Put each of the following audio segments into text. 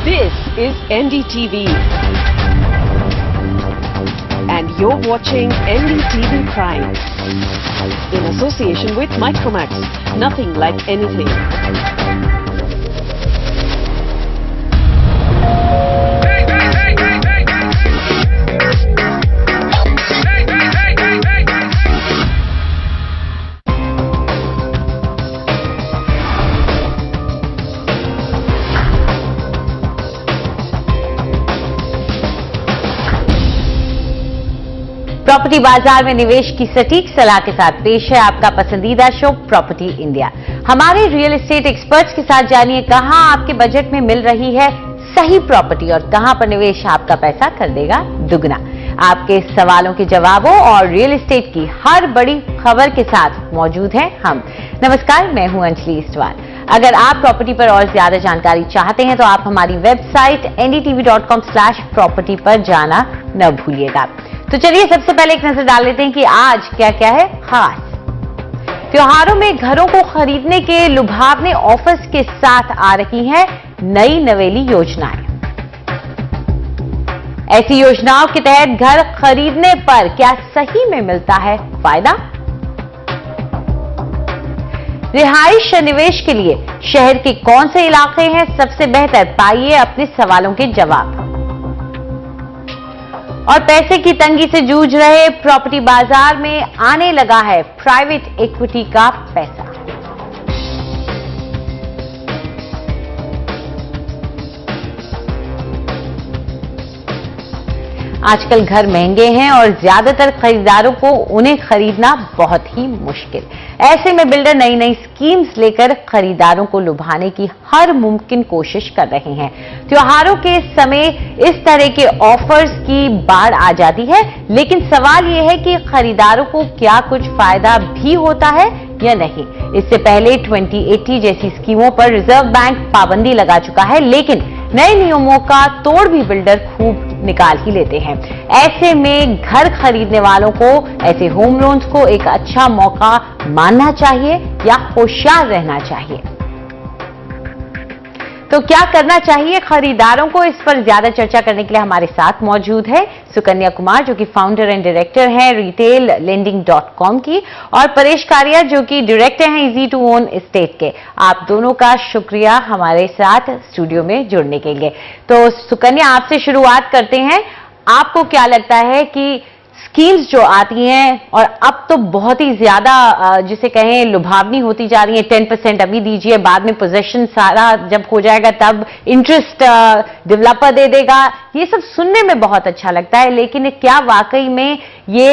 This is NDTV. And you're watching NDTV Prime. In association with Micromax. Nothing like anything. Property बाजार में निवेश की सटीक सलाह के साथ पेश है आपका पसंदीदा शो प्रॉपर्टी इंडिया। हमारे रियल एस्टेट एक्सपर्ट्स के साथ जानिए कहां आपके बजट में मिल रही है सही प्रॉपर्टी और कहां पर निवेश आपका पैसा कर देगा दुगना। आपके सवालों के जवाबों और रियल एस्टेट की हर बड़ी खबर के साथ मौजूद हैं हम। नमस्कार, मैं हूं अंजलि इस्टवाल। अगर आप प्रॉपर्टी पर और ज्यादा जानकारी चाहते हैं तो आप हमारी वेबसाइट ndtv.com/property पर जाना न भूलिएगा। तो चलिए सबसे पहले एक नजर डाल लेते हैं कि आज क्या क्या है खास। त्योहारों में घरों को खरीदने के लुभावने ऑफर्स के साथ आ रही हैं नई नवेली योजनाएं। ऐसी योजनाओं के तहत घर खरीदने पर क्या सही में मिलता है फायदा? रिहाइश निवेश के लिए शहर के कौन से इलाके हैं सबसे बेहतर? पाइए अपने सवालों के जवाब। और पैसे की तंगी से जूझ रहे प्रॉपर्टी बाजार में आने लगा है प्राइवेट इक्विटी का पैसा। आजकल घर महंगे हैं और ज्यादातर खरीदारों को उन्हें खरीदना बहुत ही मुश्किल। ऐसे में बिल्डर नई नई स्कीम्स लेकर खरीदारों को लुभाने की हर मुमकिन कोशिश कर रहे हैं। त्योहारों के समय इस तरह के ऑफर्स की बाढ़ आ जाती है, लेकिन सवाल यह है कि खरीदारों को क्या कुछ फायदा भी होता है या नहीं। इससे पहले 2080 जैसी स्कीमों पर रिजर्व बैंक पाबंदी लगा चुका है, लेकिन नए नियमों का तोड़ भी बिल्डर खूब निकाल ही लेते हैं। ऐसे में घर खरीदने वालों को ऐसे होम लोन्स को एक अच्छा मौका मानना चाहिए या होशियार रहना चाहिए? तो क्या करना चाहिए खरीदारों को? इस पर ज्यादा चर्चा करने के लिए हमारे साथ मौजूद है सुकन्या कुमार, जो कि फाउंडर एंड डायरेक्टर हैं retaillending.com की, और परेश कारिया, जो कि डायरेक्टर हैं इजी टू ओन एस्टेट के। आप दोनों का शुक्रिया हमारे साथ स्टूडियो में जुड़ने के लिए। तो सुकन्या, आपसे शुरुआत करते हैं। आपको क्या लगता है कि स्कीम्स जो आती हैं और अब तो बहुत ही ज्यादा जिसे कहें लुभावनी होती जा रही है, 10% अभी दीजिए, बाद में पोजेशन सारा जब हो जाएगा तब इंटरेस्ट डेवलपर दे देगा, ये सब सुनने में बहुत अच्छा लगता है, लेकिन क्या वाकई में ये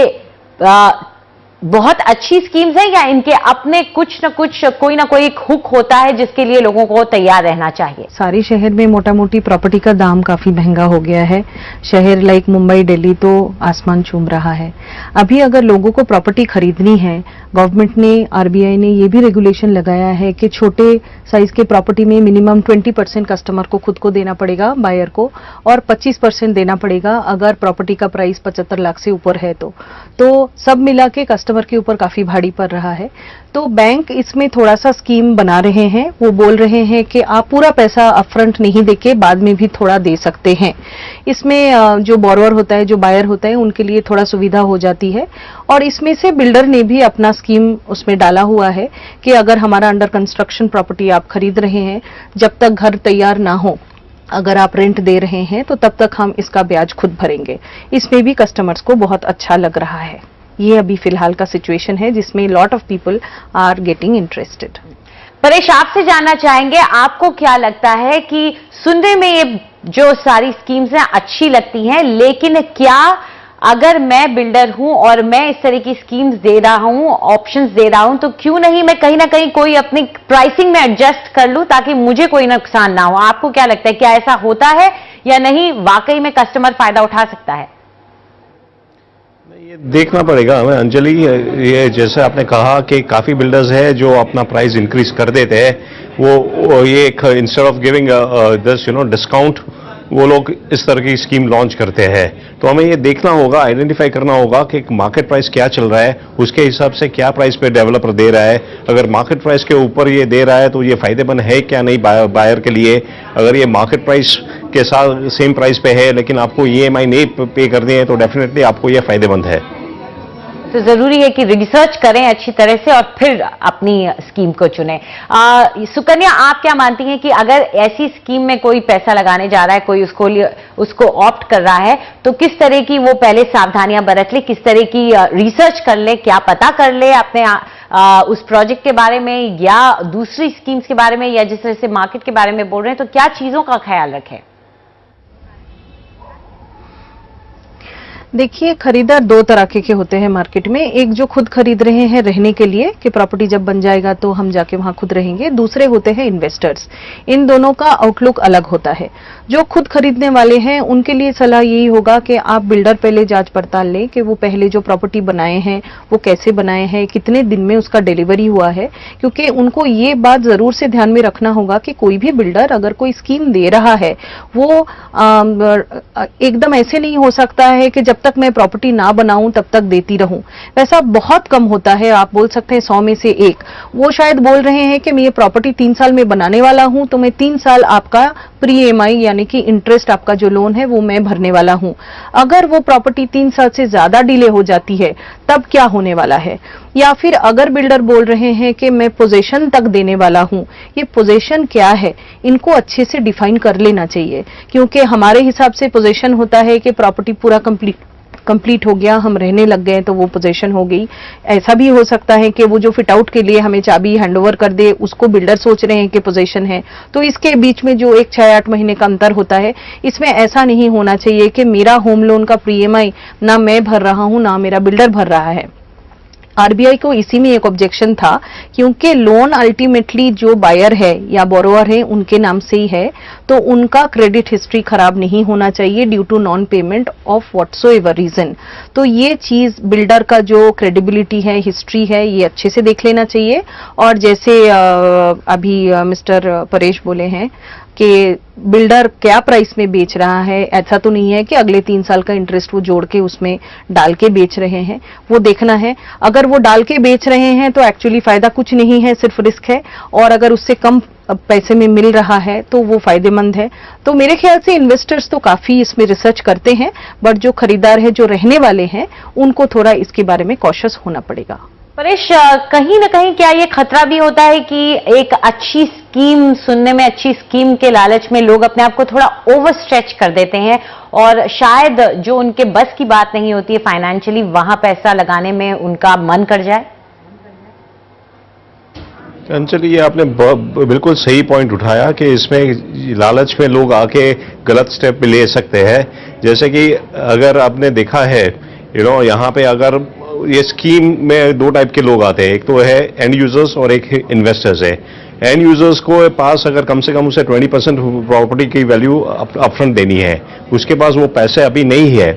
बहुत अच्छी स्कीम्स हैं या इनके अपने कुछ न कुछ कोई ना कोई एक हुक होता है जिसके लिए लोगों को तैयार रहना चाहिए? सारे शहर में मोटा मोटी प्रॉपर्टी का दाम काफी महंगा हो गया है। शहर लाइक मुंबई, दिल्ली तो आसमान चूम रहा है। अभी अगर लोगों को प्रॉपर्टी खरीदनी है, गवर्नमेंट ने, आरबीआई ने ये भी रेगुलेशन लगाया है कि छोटे साइज के प्रॉपर्टी में मिनिमम 20% कस्टमर को खुद को देना पड़ेगा, बायर को, और 25% देना पड़ेगा अगर प्रॉपर्टी का प्राइस 75 लाख से ऊपर है तो सब मिला के कस्टमर के ऊपर काफी भारी पड़ रहा है। तो बैंक इसमें थोड़ा सा स्कीम बना रहे हैं। वो बोल रहे हैं कि आप पूरा पैसा अपफ्रंट नहीं देके बाद में भी थोड़ा दे सकते हैं। इसमें जो बोरोवर होता है, जो बायर होता है, उनके लिए थोड़ा सुविधा हो जाती है। और इसमें से बिल्डर ने भी अपना स्कीम उसमें डाला हुआ है कि अगर हमारा अंडर कंस्ट्रक्शन प्रॉपर्टी आप खरीद रहे हैं, जब तक घर तैयार ना हो, अगर आप रेंट दे रहे हैं तो तब तक हम इसका ब्याज खुद भरेंगे। इसमें भी कस्टमर्स को बहुत अच्छा लग रहा है। ये अभी फिलहाल का सिचुएशन है जिसमें lot of people are getting interested. Paresh, आपसे जानना चाहेंगे, आपको क्या लगता है कि सुनने में ये जो सारी स्कीम्स हैं अच्छी लगती हैं, लेकिन क्या अगर मैं बिल्डर हूं और मैं इस तरह की स्कीम्स दे रहा हूं, ऑप्शंस दे रहा हूं, तो क्यों नहीं मैं कहीं ना कहीं कोई अपनी प्राइसिंग में एडजस्ट कर लूं ताकि मुझे कोई नुकसान ना हो? आपको क्या लगता है, क्या ऐसा होता है या नहीं? वाकई में कस्टमर फायदा उठा सकता है? ये देखना पड़ेगा हमें, अंजलि। ये जैसे आपने कहा कि काफी बिल्डर्स है जो अपना प्राइस इंक्रीज कर देते हैं, वो ये instead of giving this discount, वो लोग इस तरह की स्कीम लॉन्च करते हैं। तो हमें ये देखना होगा, आइडेंटिफाई करना होगा कि मार्केट प्राइस क्या चल रहा है, उसके हिसाब से क्या प्राइस पे डेवलपर दे रहा है। अगर मार्केट प्राइस के ऊपर ये दे रहा है तो ये फायदेमंद है क्या नहीं बायर के लिए। अगर ये मार्केट प्राइस के साथ सेम प्राइस पे है लेकिन आपको EMI नहीं पे करनी है तो डेफिनेटली आपको ये फायदेमंद है। तो जरूरी है कि रिसर्च करें अच्छी तरह से और फिर अपनी स्कीम को चुनें। सुकन्या, आप क्या मानती हैं कि अगर ऐसी स्कीम में कोई पैसा लगाने जा रहा है, कोई उसको ऑप्ट कर रहा है, तो किस तरह की वो पहले सावधानियां बरत ले, किस तरह की रिसर्च कर ले, क्या पता कर ले अपने उस प्रोजेक्ट के बारे में या दूसरी स्कीम्स के बारे में या जिस तरह से मार्केट के बारे में बोल रहे हैं, तो क्या चीजों का ख्याल रखें? देखिए, खरीदार दो तरह के होते हैं मार्केट में। एक जो खुद खरीद रहे हैं रहने के लिए कि प्रॉपर्टी जब बन जाएगा तो हम जाके वहां खुद रहेंगे, दूसरे होते हैं इन्वेस्टर्स। इन दोनों का आउटलुक अलग होता है। जो खुद खरीदने वाले हैं उनके लिए सलाह यही होगा कि आप बिल्डर पहले जांच पड़ताल लें कि वो पहले जो प्रॉपर्टी बनाए हैं वो कैसे बनाए हैं, कितने दिन में उसका डिलीवरी हुआ है, क्योंकि उनको ये बात जरूर से ध्यान में रखना होगा कि कोई भी बिल्डर अगर कोई स्कीम दे रहा है वो एकदम ऐसे नहीं हो सकता है कि जब तक मैं प्रॉपर्टी ना बनाऊं तब तक देती रहूं। वैसा बहुत कम होता है, आप बोल सकते हैं 100 में से एक। वो शायद बोल रहे हैं कि मैं ये प्रॉपर्टी 3 साल में बनाने वाला हूं तो मैं 3 साल आपका प्री EMI यानी कि इंटरेस्ट आपका जो लोन है वो मैं भरने वाला हूं। अगर वो प्रॉपर्टी 3 साल से ज्यादा डिले हो जाती है तब क्या होने वाला है? या फिर अगर बिल्डर बोल रहे हैं कि मैं पोजीशन तक देने वाला हूं, ये पोजीशन क्या है इनको अच्छे से डिफाइन कर लेना चाहिए, क्योंकि हमारे हिसाब से पोजीशन होता है कि प्रॉपर्टी पूरा कंप्लीट हो गया, हम रहने लग गए तो वो पोजीशन हो गई। ऐसा भी हो सकता है कि वो जो फिट आउट के लिए हमें चाबी हैंडओवर कर दे उसको बिल्डर सोच रहे हैं कि पोजीशन है। तो इसके बीच में जो एक 6-8 महीने का अंतर होता है, इसमें ऐसा नहीं होना चाहिए कि मेरा होम लोन का प्री EMI ना मैं भर रहा हूं ना मेरा बिल्डर भर रहा है। RBI को इसी में एक ऑब्जेक्शन था, क्योंकि लोन अल्टीमेटली जो बायर है या बोरोवर है उनके नाम से ही है, तो उनका क्रेडिट हिस्ट्री खराब नहीं होना चाहिए due to non payment of whatsoever reason. तो ये चीज बिल्डर का जो क्रेडिबिलिटी है, हिस्ट्री है, ये अच्छे से देख लेना चाहिए। और जैसे अभी मिस्टर परेश बोले हैं कि बिल्डर क्या प्राइस में बेच रहा है, ऐसा तो नहीं है कि अगले 3 साल का इंटरेस्ट वो जोड़ के उसमें डाल के बेच रहे हैं, वो देखना है। अगर वो डाल के बेच रहे हैं तो एक्चुअली फायदा कुछ नहीं है, सिर्फ रिस्क है, और अगर उससे कम पैसे में मिल रहा है तो वो फायदेमंद है। तो मेरे ख्याल से इन्वेस्टर्स तो काफी इसमें रिसर्च करते हैं, बट जो खरीदार है, जो रहने वाले हैं, उनको थोड़ा इसके बारे में कॉशियस होना पड़ेगा। परेश, कहीं ना कहीं क्या ये खतरा भी होता है कि एक अच्छी स्कीम सुनने में, अच्छी स्कीम के लालच में लोग अपने आप को थोड़ा ओवर स्ट्रेच कर देते हैं और शायद जो उनके बस की बात नहीं होती है फाइनेंशियली, वहां पैसा लगाने में उनका मन कर जाए? अंजलि, ये आपने बिल्कुल सही पॉइंट उठाया कि इसमें लालच में लोग आके गलत स्टेप भी ले सकते हैं। जैसे कि अगर आपने देखा है यहाँ पे अगर ये स्कीम में 2 टाइप के लोग आते हैं, एक तो है एंड यूजर्स और एक इन्वेस्टर्स है। एंड यूजर्स को पास अगर कम से कम उसे 20% प्रॉपर्टी की वैल्यू अपफ्रंट देनी है, उसके पास वो पैसे अभी नहीं है,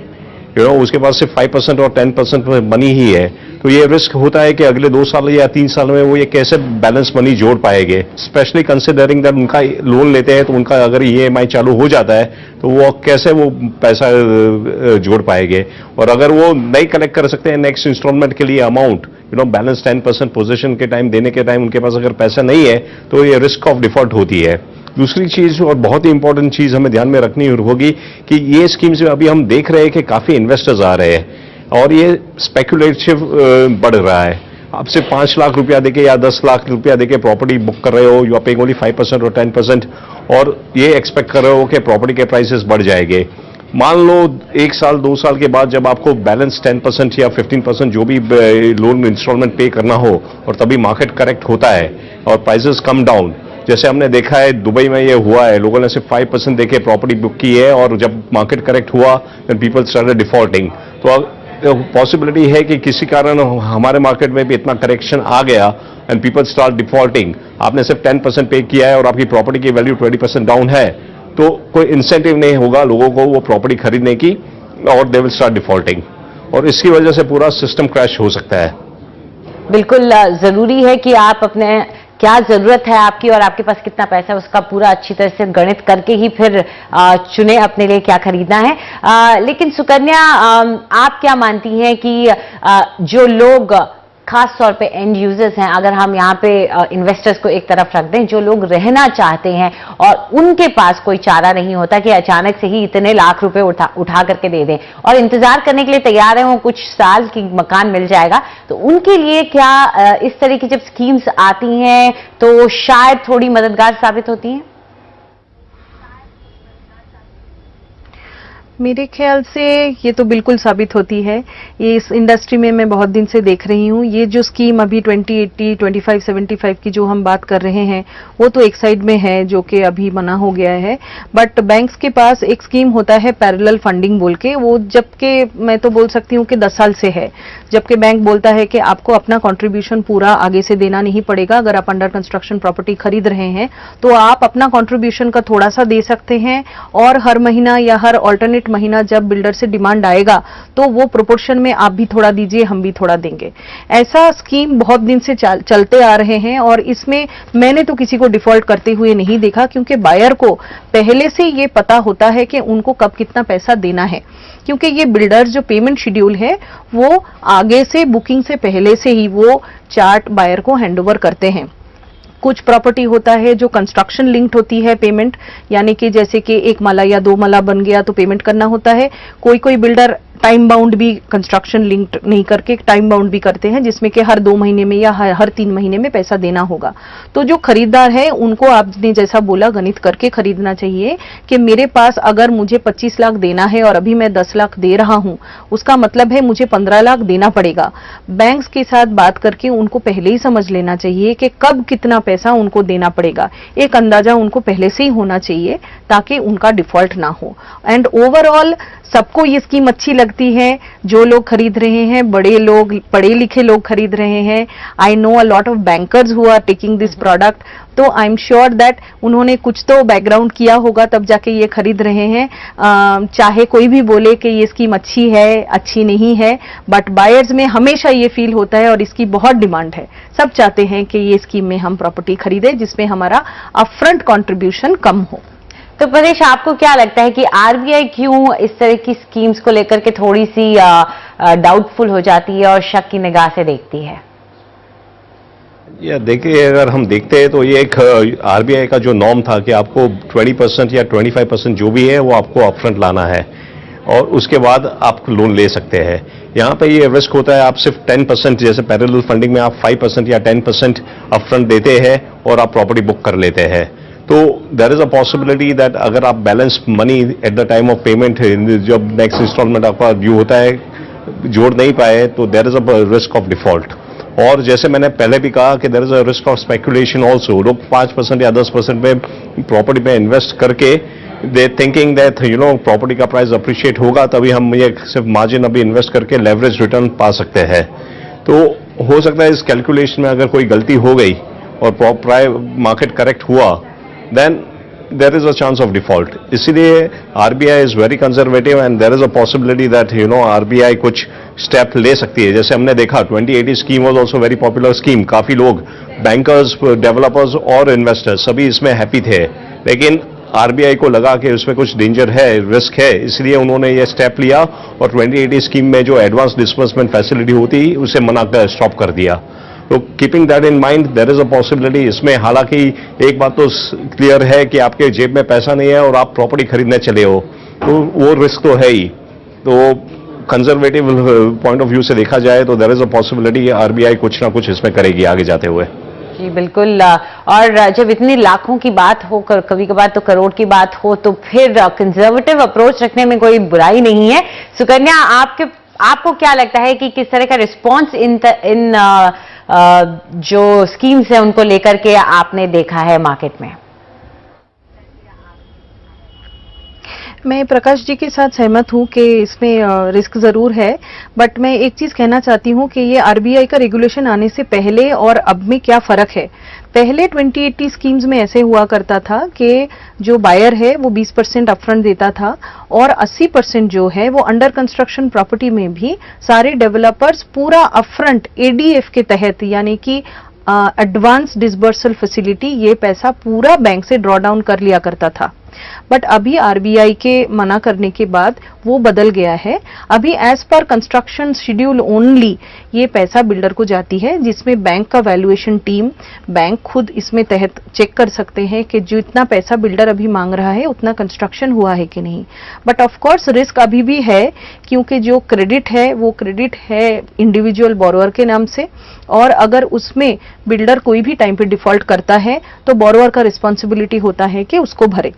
उसके पास सिर्फ 5% और 10% मनी ही है, तो ये रिस्क होता है कि अगले 2 साल या 3 साल में वो ये कैसे बैलेंस मनी जोड़ पाएंगे, स्पेशली कंसिडरिंग दैट उनका लोन लेते हैं तो उनका अगर EMI चालू हो जाता है तो वो कैसे वो पैसा जोड़ पाएंगे। और अगर वो नहीं कलेक्ट कर सकते हैं नेक्स्ट इंस्टॉलमेंट के लिए अमाउंट, बैलेंस 10% पोजीशन के टाइम देने के टाइम उनके पास अगर पैसा नहीं है तो ये रिस्क ऑफ डिफॉल्ट होती है। दूसरी चीज और बहुत ही इंपॉर्टेंट चीज हमें ध्यान में रखनी होगी कि ये स्कीम से अभी हम देख रहे हैं कि काफी इन्वेस्टर्स आ रहे हैं और ये स्पेकुलेटिव बढ़ रहा है। आप सिर्फ 5 लाख रुपया देके या 10 लाख रुपया देके प्रॉपर्टी बुक कर रहे हो, यू आर पेइंग ओनली 5% और 10%, और ये एक्सपेक्ट कर रहे हो कि प्रॉपर्टी के प्राइसेस बढ़ जाएंगे। मान लो 1 साल 2 साल के बाद जब आपको बैलेंस 10% या 15% जो भी लोन इंस्टॉलमेंट पे करना हो और तभी मार्केट करेक्ट होता है और प्राइसेस कम डाउन, जैसे हमने देखा है दुबई में ये हुआ है, लोगों ने सिर्फ 5% देके प्रॉपर्टी बुक की है और जब मार्केट करेक्ट हुआ देन पीपल स्टार्टेड डिफॉल्टिंग। तो पॉसिबिलिटी है कि किसी कारण हमारे मार्केट में भी इतना करेक्शन आ गया एंड पीपल स्टार्ट डिफॉल्टिंग। आपने सिर्फ 10% पे किया है और आपकी प्रॉपर्टी की वैल्यू 20% डाउन है, तो कोई इंसेंटिव नहीं होगा लोगों को वो प्रॉपर्टी खरीदने की और दे विल स्टार्ट डिफॉल्टिंग, और इसकी वजह से पूरा सिस्टम क्रैश हो सकता है। बिल्कुल जरूरी है कि आप अपने क्या जरूरत है आपकी और आपके पास कितना पैसा है उसका पूरा अच्छी तरह से गणित करके ही फिर चुने अपने लिए क्या खरीदना है। लेकिन सुकन्या, आप क्या मानती हैं कि जो लोग खास तौर पे एंड यूजर्स हैं, अगर हम यहाँ पे इन्वेस्टर्स को एक तरफ रख दें, जो लोग रहना चाहते हैं और उनके पास कोई चारा नहीं होता कि अचानक से ही इतने लाख रुपए उठा करके दे दें और इंतजार करने के लिए तैयार हैं, वो कुछ साल की मकान मिल जाएगा, तो उनके लिए क्या इस तरह की जब स्कीम्स आती हैं तो शायद थोड़ी मददगार साबित होती हैं? मेरे ख्याल से ये तो बिल्कुल साबित होती है। ये इस इंडस्ट्री में मैं बहुत दिन से देख रही हूँ। ये जो स्कीम अभी 2080, 2575 की जो हम बात कर रहे हैं, वो तो एक साइड में है जो कि अभी मना हो गया है, बट बैंक्स के पास एक स्कीम होता है पैरेलल फंडिंग बोल के, वो जबकि मैं तो बोल सकती हूँ कि 10 साल से है, जबकि बैंक बोलता है कि आपको अपना कॉन्ट्रीब्यूशन पूरा आगे से देना नहीं पड़ेगा। अगर आप अंडर कंस्ट्रक्शन प्रॉपर्टी खरीद रहे हैं तो आप अपना कॉन्ट्रीब्यूशन का थोड़ा सा दे सकते हैं और हर महीना या हर ऑल्टरनेट महीना जब बिल्डर से डिमांड आएगा तो वो प्रोपोर्शन में आप भी थोड़ा दीजिए, हम भी थोड़ा देंगे। ऐसा स्कीम बहुत दिन से चलते आ रहे हैं और इसमें मैंने तो किसी को डिफॉल्ट करते हुए नहीं देखा, क्योंकि बायर को पहले से ये पता होता है कि उनको कब कितना पैसा देना है, क्योंकि ये बिल्डर जो पेमेंट शेड्यूल है वो आगे से बुकिंग से पहले से ही वो चार्ट बायर को हैंडओवर करते हैं। कुछ प्रॉपर्टी होता है जो कंस्ट्रक्शन लिंक्ड होती है पेमेंट, यानी कि जैसे कि एक माला या 2 माला बन गया तो पेमेंट करना होता है। कोई बिल्डर टाइम बाउंड भी कंस्ट्रक्शन लिंक्ड नहीं करके टाइम बाउंड भी करते हैं, जिसमें कि हर 2 महीने में या हर 3 महीने में पैसा देना होगा। तो जो खरीदार है उनको आपने जैसा बोला गणित करके खरीदना चाहिए कि मेरे पास अगर मुझे 25 लाख देना है और अभी मैं 10 लाख दे रहा हूं, उसका मतलब है मुझे 15 लाख देना पड़ेगा। बैंक्स के साथ बात करके उनको पहले ही समझ लेना चाहिए कि कब कितना पैसा उनको देना पड़ेगा, एक अंदाजा उनको पहले से ही होना चाहिए ताकि उनका डिफॉल्ट ना हो। एंड ओवरऑल सबको ये स्कीम अच्छी लगती है, जो लोग खरीद रहे हैं, बड़े लोग, पढ़े लिखे लोग खरीद रहे हैं। I know a lot of bankers who are taking this product, तो आई एम श्योर दैट उन्होंने कुछ तो बैकग्राउंड किया होगा तब जाके ये खरीद रहे हैं। चाहे कोई भी बोले कि ये स्कीम अच्छी है, अच्छी नहीं है, बट बायर्स में हमेशा ये फील होता है और इसकी बहुत डिमांड है। सब चाहते हैं कि ये स्कीम में हम प्रॉपर्टी खरीदें जिसमें हमारा अपफ्रंट कॉन्ट्रीब्यूशन कम हो। तो परेश, आपको क्या लगता है कि आरबीआई क्यों इस तरह की स्कीम्स को लेकर के थोड़ी सी डाउटफुल हो जाती है और शक की निगाह से देखती है? या देखिए, अगर हम देखते हैं तो ये एक आरबीआई का जो नॉर्म था कि आपको 20% या 25% जो भी है वो आपको अपफ्रंट लाना है और उसके बाद आप लोन ले सकते हैं। यहाँ पे ये रिस्क होता है, आप सिर्फ 10%, जैसे पैरेलल फंडिंग में आप 5% या 10% अपफ्रंट देते हैं और आप प्रॉपर्टी बुक कर लेते हैं। तो there is a possibility that अगर आप balance money at the time of payment, जब नेक्स्ट इंस्टॉलमेंट आपका ड्यू होता है, जोड़ नहीं पाए तो there is a risk of default. और जैसे मैंने पहले भी कहा कि there is a risk of speculation also. लोग 5% या 10% में प्रॉपर्टी में इन्वेस्ट करके दे थिंकिंग दैट प्रॉपर्टी का प्राइस अप्रिशिएट होगा तभी हम ये सिर्फ मार्जिन अभी इन्वेस्ट करके लेवरेज रिटर्न पा सकते हैं। तो हो सकता है इस कैलकुलेशन में अगर कोई गलती हो गई और मार्केट करेक्ट हुआ, then there is a chance of default. इसलिए RBI is very conservative and there is a possibility that RBI कुछ स्टेप ले सकती है। जैसे हमने देखा 2080 scheme was also very popular scheme, काफी लोग बैंकर्स, डेवलपर्स और इन्वेस्टर्स सभी इसमें हैप्पी थे, लेकिन RBI को लगा कि उसमें कुछ डेंजर है, रिस्क है, इसलिए उन्होंने ये स्टेप लिया और 2080 स्कीम में जो एडवांस डिस्बर्समेंट फैसिलिटी होती उसे मना कर स्टॉप कर दिया। तो keeping that in mind, there is a possibility इसमें। हालांकि एक बात तो क्लियर है कि आपके जेब में पैसा नहीं है और आप प्रॉपर्टी खरीदने चले हो, तो वो रिस्क तो है ही। तो कंजर्वेटिव पॉइंट ऑफ व्यू से देखा जाए तो there is a possibility RBI कुछ ना कुछ इसमें करेगी आगे जाते हुए। जी बिल्कुल। और जब इतनी लाखों की बात हो, कभी कभार तो करोड़ की बात हो, तो फिर कंजर्वेटिव अप्रोच रखने में कोई बुराई नहीं है। सुकन्या, आपको क्या लगता है कि किस तरह का रिस्पॉन्स इन जो स्कीम्स है उनको लेकर के आपने देखा है मार्केट में? मैं प्रकाश जी के साथ सहमत हूं कि इसमें रिस्क जरूर है, बट मैं एक चीज कहना चाहती हूं कि ये आरबीआई का रेगुलेशन आने से पहले और अब में क्या फर्क है। पहले 2080 स्कीम्स में ऐसे हुआ करता था कि जो बायर है वो 20% अपफ्रंट देता था और 80% जो है वो अंडर कंस्ट्रक्शन प्रॉपर्टी में भी सारे डेवलपर्स पूरा अपफ्रंट एडीएफ के तहत, यानी कि एडवांस डिसबर्सल फैसिलिटी, ये पैसा पूरा बैंक से ड्रॉ डाउन कर लिया करता था। बट अभी आरबीआई के मना करने के बाद वो बदल गया है। अभी as per construction schedule only ये पैसा बिल्डर को जाती है, जिसमें बैंक का वैल्यूएशन टीम, बैंक खुद इसमें तहत चेक कर सकते हैं कि जो इतना पैसा बिल्डर अभी मांग रहा है उतना कंस्ट्रक्शन हुआ है कि नहीं। बट ऑफ कोर्स रिस्क अभी भी है, क्योंकि जो क्रेडिट है वो क्रेडिट है इंडिविजुअल बोरोअर के नाम से, और अगर उसमें बिल्डर कोई भी टाइम पे डिफॉल्ट करता है तो बोरोअर का रिस्पॉन्सिबिलिटी होता है कि उसको भरे।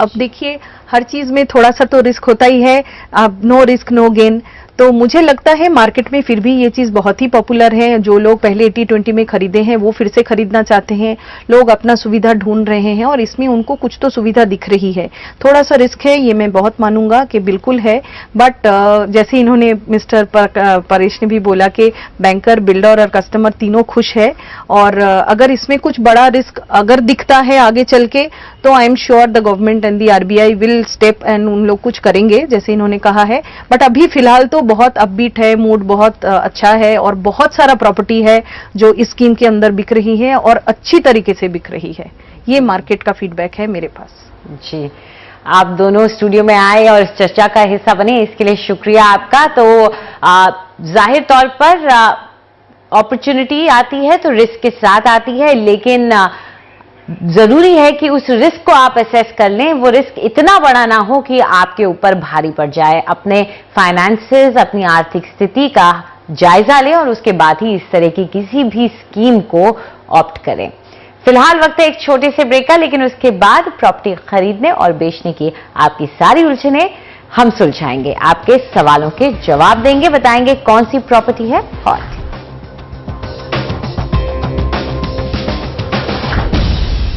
अब देखिए हर चीज में थोड़ा सा तो रिस्क होता ही है, अब नो रिस्क नो गेन। तो मुझे लगता है मार्केट में फिर भी ये चीज बहुत ही पॉपुलर है। जो लोग पहले 80-20 में खरीदे हैं वो फिर से खरीदना चाहते हैं, लोग अपना सुविधा ढूंढ रहे हैं और इसमें उनको कुछ तो सुविधा दिख रही है। थोड़ा सा रिस्क है, ये मैं बहुत मानूंगा कि बिल्कुल है, बट जैसे इन्होंने मिस्टर परेश ने भी बोला कि बैंकर, बिल्डर और कस्टमर तीनों खुश है, और अगर इसमें कुछ बड़ा रिस्क अगर दिखता है आगे चल के तो I am sure the government and the RBI will step and उन लोग कुछ करेंगे जैसे इन्होंने कहा है। बट अभी फिलहाल तो बहुत अपबीट है, मूड बहुत अच्छा है, और बहुत सारा प्रॉपर्टी है जो इस स्कीम के अंदर बिक रही है और अच्छी तरीके से बिक रही है। ये मार्केट का फीडबैक है मेरे पास। जी, आप दोनों स्टूडियो में आए और इस चर्चा का हिस्सा बने, इसके लिए शुक्रिया आपका। तो जाहिर तौर पर अपॉर्चुनिटी आती है तो रिस्क के साथ आती है, लेकिन जरूरी है कि उस रिस्क को आप असेस कर लें, वो रिस्क इतना बड़ा ना हो कि आपके ऊपर भारी पड़ जाए। अपने फाइनेंसेस, अपनी आर्थिक स्थिति का जायजा लें और उसके बाद ही इस तरह की किसी भी स्कीम को ऑप्ट करें। फिलहाल वक्त है एक छोटे से ब्रेक का, लेकिन उसके बाद प्रॉपर्टी खरीदने और बेचने की आपकी सारी उलझनें हम सुलझाएंगे, आपके सवालों के जवाब देंगे, बताएंगे कौन सी प्रॉपर्टी है और